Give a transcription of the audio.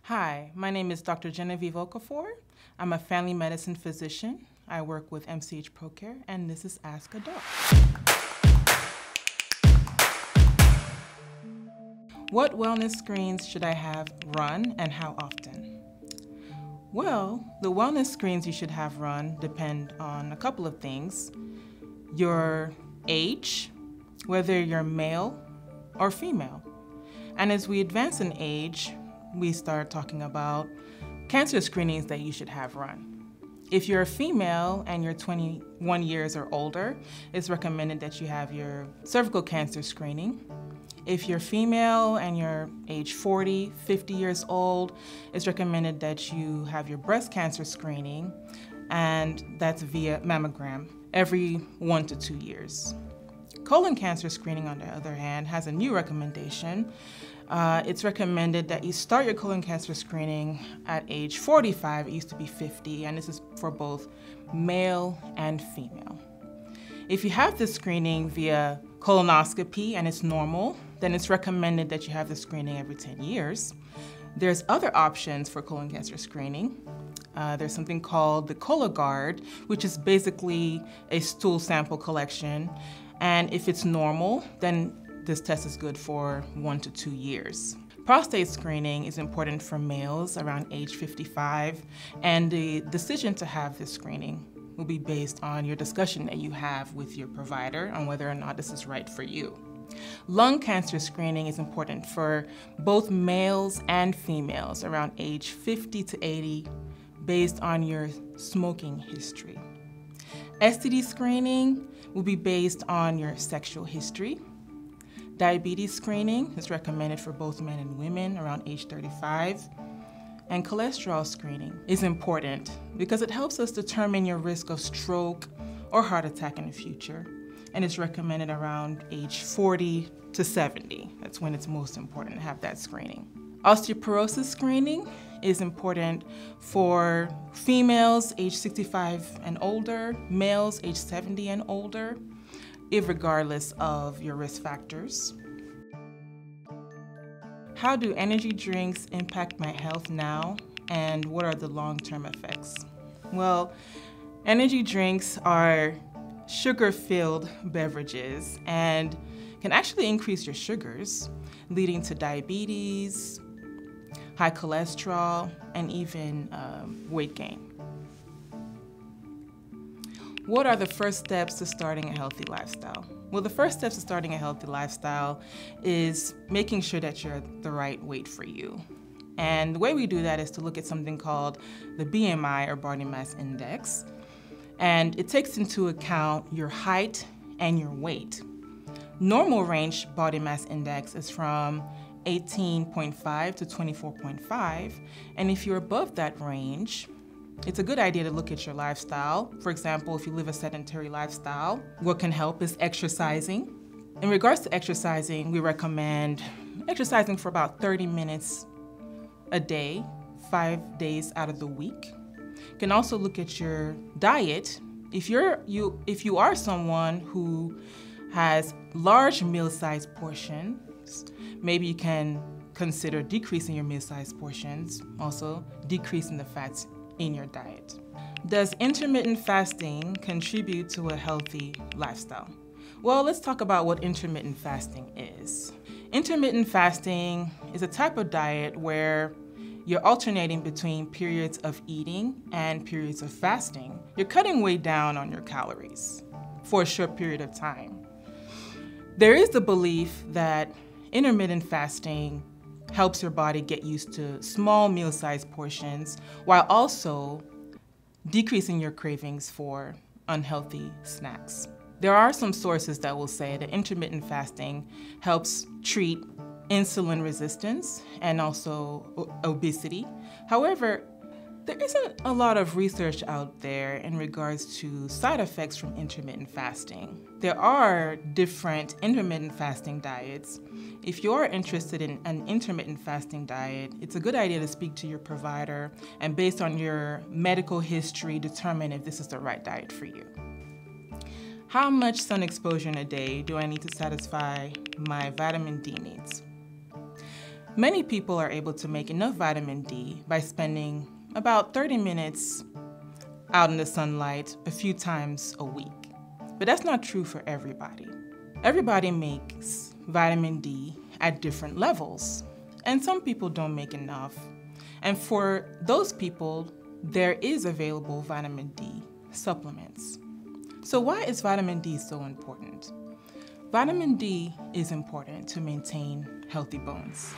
Hi, my name is Dr. Genevieve Okafor. I'm a family medicine physician. I work with MCH ProCare, and this is Ask a Doc. What wellness screens should I have run and how often? Well, the wellness screens you should have run depend on a couple of things. Your age, whether you're male or female. And as we advance in age, we start talking about cancer screenings that you should have run. If you're a female and you're 21 years or older, it's recommended that you have your cervical cancer screening. If you're female and you're age 40, 50 years old, it's recommended that you have your breast cancer screening, and that's via mammogram every 1 to 2 years. Colon cancer screening, on the other hand, has a new recommendation. It's recommended that you start your colon cancer screening at age 45. It used to be 50, and this is for both male and female. If you have this screening via colonoscopy and it's normal, then it's recommended that you have the screening every 10 years. There's other options for colon cancer screening. There's something called the Cologuard, which is basically a stool sample collection. And if it's normal, then this test is good for 1 to 2 years. Prostate screening is important for males around age 55, and the decision to have this screening will be based on your discussion that you have with your provider on whether or not this is right for you. Lung cancer screening is important for both males and females around age 50 to 80 based on your smoking history. STD screening will be based on your sexual history. Diabetes screening is recommended for both men and women around age 35. And cholesterol screening is important because it helps us determine your risk of stroke or heart attack in the future. And it's recommended around age 40 to 70. That's when it's most important to have that screening. Osteoporosis screening is important for females age 65 and older, males age 70 and older, irregardless of your risk factors. How do energy drinks impact my health now, and what are the long-term effects? Well, energy drinks are sugar-filled beverages and can actually increase your sugars, leading to diabetes, high cholesterol, and even weight gain. What are the first steps to starting a healthy lifestyle? Well, the first steps to starting a healthy lifestyle is making sure that you're the right weight for you. And the way we do that is to look at something called the BMI, or body mass index. And it takes into account your height and your weight. Normal range body mass index is from 18.5 to 24.5. And if you're above that range, it's a good idea to look at your lifestyle. For example, if you live a sedentary lifestyle, what can help is exercising. In regards to exercising, we recommend exercising for about 30 minutes a day, 5 days out of the week. You can also look at your diet. If you are someone who has large meal-sized portions, maybe you can consider decreasing your meal-sized portions, also decreasing the fats in your diet. Does intermittent fasting contribute to a healthy lifestyle? Well, let's talk about what intermittent fasting is. Intermittent fasting is a type of diet where you're alternating between periods of eating and periods of fasting. You're cutting way down on your calories for a short period of time. There is the belief that intermittent fasting helps your body get used to small meal-sized portions while also decreasing your cravings for unhealthy snacks. There are some sources that will say that intermittent fasting helps treat insulin resistance and also obesity. However, there isn't a lot of research out there in regards to side effects from intermittent fasting. There are different intermittent fasting diets. If you're interested in an intermittent fasting diet, it's a good idea to speak to your provider and based on your medical history, determine if this is the right diet for you. How much sun exposure in a day do I need to satisfy my vitamin D needs? Many people are able to make enough vitamin D by spending about 30 minutes out in the sunlight a few times a week. But that's not true for everybody. Everybody makes vitamin D at different levels, and some people don't make enough. And for those people, there is available vitamin D supplements. So why is vitamin D so important? Vitamin D is important to maintain healthy bones.